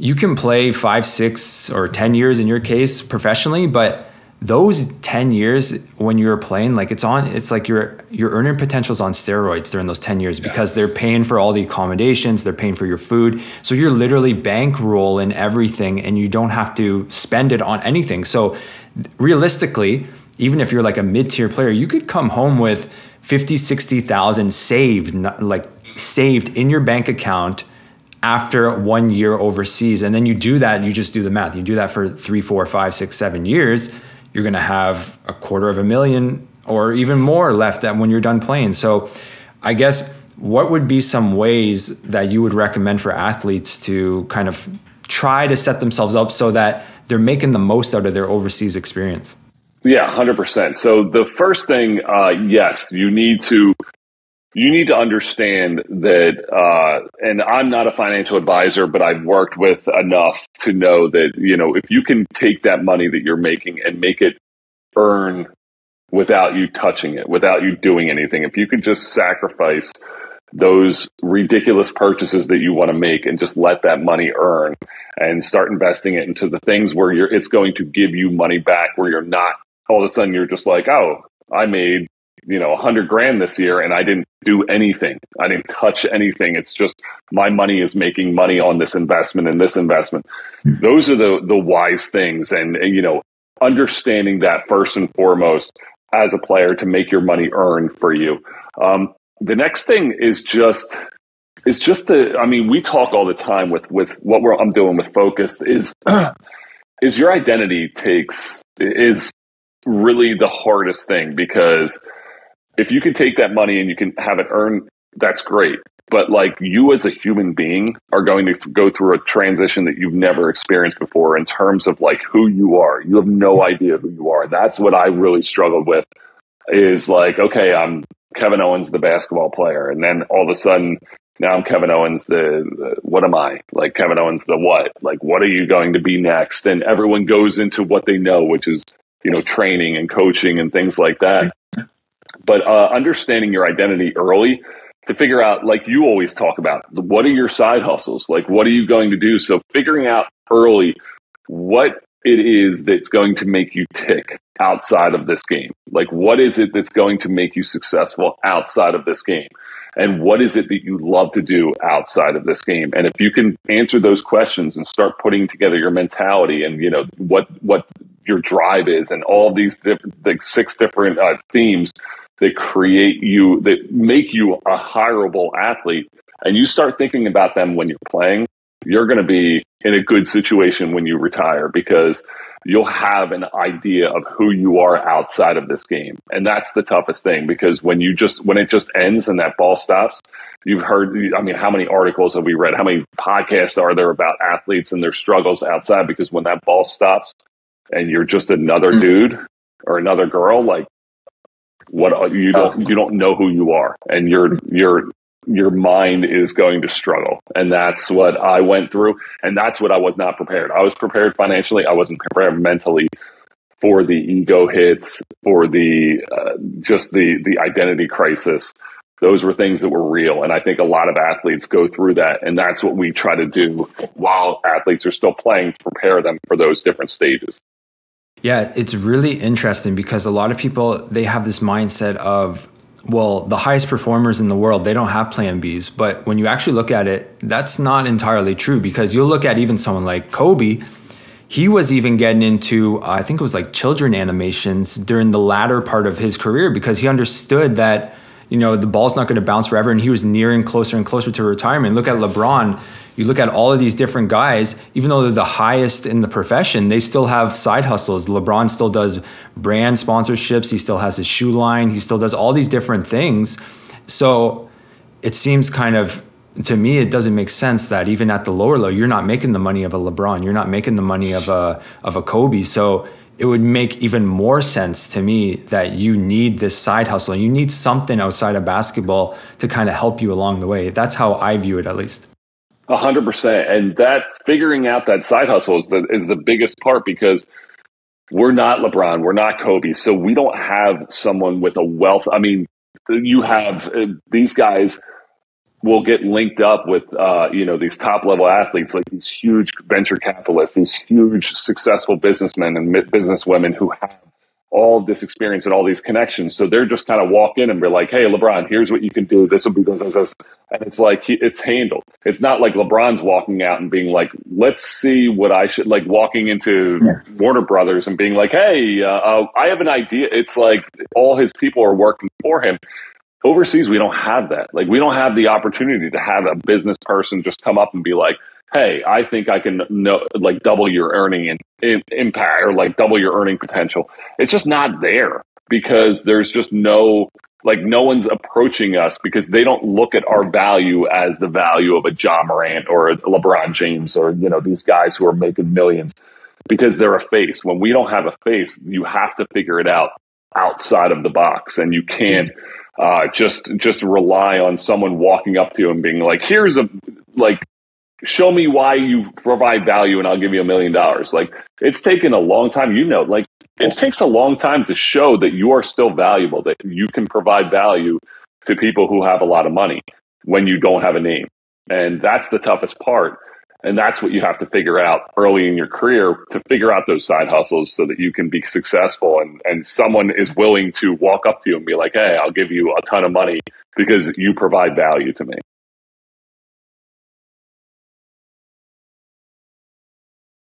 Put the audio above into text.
you can play 5, 6, or 10 years in your case professionally, but those 10 years when you're playing, like it's like your earning potential is on steroids during those 10 years because they're paying for all the accommodations, they're paying for your food. So you're literally bankrolling everything and you don't have to spend it on anything. So realistically, even if you're like a mid-tier player, you could come home with 50, 60,000 saved in your bank account after 1 year overseas. And then you do that and you just do the math. You do that for 3, 4, 5, 6, 7 years. You're going to have $250,000 or even more left when you're done playing. So I guess what would be some ways that you would recommend for athletes to kind of try to set themselves up so that they're making the most out of their overseas experience? Yeah, 100%. So the first thing, yes, you need to understand that, and I'm not a financial advisor, but I've worked with enough to know that, if you can take that money that you're making and make it earn without you touching it, without you doing anything, if you could just sacrifice those ridiculous purchases that you want to make and just let that money earn and start investing it into the things where it's going to give you money back, where you're not all of a sudden you're just like, oh, I made $100,000 this year and I didn't do anything. I didn't touch anything. It's just my money is making money on this investment and this investment. Those are the wise things. And, understanding that first and foremost as a player to make your money earn for you. The next thing is just we talk all the time with what I'm doing with Focus is your identity is really the hardest thing, because if you can take that money and you can have it earned, that's great. But like, you as a human being are going to go through a transition that you've never experienced before in terms of like who you are. You have no idea who you are. That's what I really struggled with, is like, okay, I'm Kevin Owens, the basketball player. And then all of a sudden now I'm Kevin Owens, what am I? Like Kevin Owens, the what? Like, what are you going to be next? And everyone goes into what they know, which is, training and coaching and things like that. But understanding your identity early to figure out, like you always talk about, what are your side hustles? Like, what are you going to do? So figuring out early what it is that's going to make you tick outside of this game. Like, what is it that's going to make you successful outside of this game? And what is it that you love to do outside of this game? And if you can answer those questions and start putting together your mentality and, what your drive is, and all these like 6 different themes that that make you a hireable athlete, and you start thinking about them when you're playing, you're going to be in a good situation when you retire, because you'll have an idea of who you are outside of this game. And that's the toughest thing, because when it just ends and that ball stops, you've heard, how many articles have we read? How many podcasts are there about athletes and their struggles outside? Because when that ball stops and you're just another dude or another girl, like, you don't know who you are, and your mind is going to struggle. And that's what I went through. And that's what I was not prepared. I was prepared financially. I wasn't prepared mentally for the ego hits, for the identity crisis. Those were things that were real. And I think a lot of athletes go through that. And that's what we try to do while athletes are still playing, to prepare them for those different stages. Yeah, it's really interesting, because a lot of people, they have this mindset of, well, the highest performers in the world, they don't have plan Bs. But when you actually look at it, that's not entirely true, because you'll look at even someone like Kobe. He was even getting into, I think it was like children animations during the latter part of his career, because he understood that, the ball's not going to bounce forever, and he was nearing closer and closer to retirement. Look at LeBron. You look at all of these different guys, even though they're the highest in the profession, they still have side hustles. LeBron still does brand sponsorships. He still has his shoe line. He still does all these different things. So it seems to me, it doesn't make sense that even at the lower level, you're not making the money of a LeBron. You're not making the money of a Kobe. So it would make even more sense to me that you need this side hustle. You need something outside of basketball to kind of help you along the way. That's how I view it, at least. 100%. And that's figuring out that side hustle is the biggest part, because we're not LeBron, we're not Kobe. So we don't have someone with a wealth. You have these guys, will get linked up with, these top level athletes, like these huge venture capitalists, these huge successful businessmen and businesswomen who have all this experience and all these connections. So they're just kind of walk in and be like, hey, LeBron, here's what you can do. This will be this. And it's like, it's handled. It's not like LeBron's walking out and being like, let's see what I should, like walking into Warner Brothers and being like, hey, I have an idea. It's like all his people are working for him. Overseas, we don't have that. Like, we don't have the opportunity to have a business person just come up and be like, hey, I think I can double your earning and impact, or like double your earning potential. It's just not there because there's just no one's approaching us because they don't look at our value as the value of a John Morant or a LeBron James or, these guys who are making millions because they're a face. When we don't have a face, you have to figure it out outside of the box, and you can't just rely on someone walking up to you and being like, show me why you provide value and I'll give you $1 million. Like, it's taken a long time, it takes a long time to show that you are still valuable, that you can provide value to people who have a lot of money when you don't have a name. And that's the toughest part. And that's what you have to figure out early in your career, to figure out those side hustles so that you can be successful. And someone is willing to walk up to you and be like, hey, I'll give you a ton of money because you provide value to me.